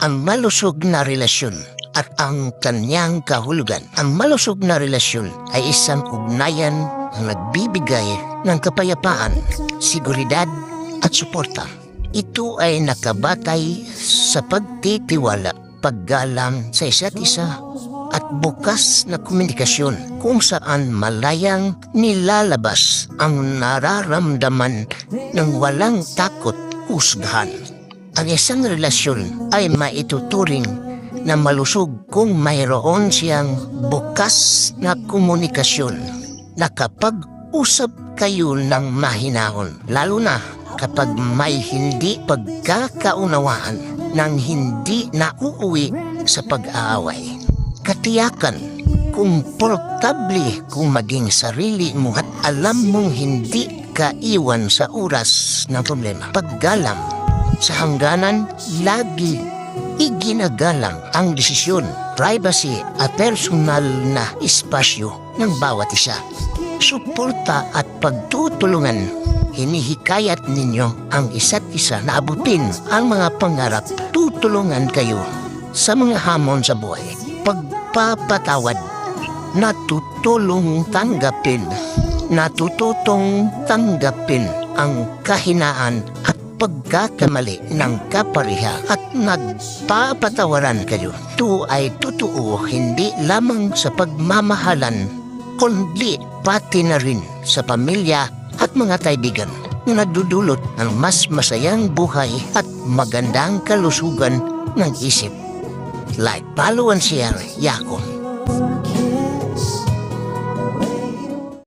ang malusog na relasyon at ang kanyang kahulugan. Ang malusog na relasyon ay isang ugnayan na nagbibigay ng kapayapaan, seguridad at suporta. Ito ay nakabatay sa pagtitiwala, paggalang sa isa't isa at bukas na komunikasyon kung saan malayang nilalabas ang nararamdaman ng walang takot husgahan. Ang isang relasyon ay maituturing na malusog kung mayroon siyang bukas na komunikasyon na kapag-usap kayo ng mahinahon, lalo na kapag may hindi pagkakaunawaan nang hindi nauuwi sa pag-aaway. Katiyakan, komportable kung maging sarili mo at alam mong hindi ka iwan sa oras ng problema. Paggalang sa hangganan, lagi iginagalang ang desisyon, privacy at personal na espasyo ng bawat isa. Suporta at pagtutulungan, hinihikayat ninyo ang isa't isa na abutin ang mga pangarap. Tutulungan kayo sa mga hamon sa buhay. Pagpapatawad, natututong tanggapin ang kahinaan at pagkakamali ng kapareha at nagpapatawaran kayo. Ito ay totoo hindi lamang sa pagmamahalan, kundi pati na rin sa pamilya at mga kaibigan na nagdudulot ng mas masayang buhay at magandang kalusugan ng isip. Like, follow and share, Yako.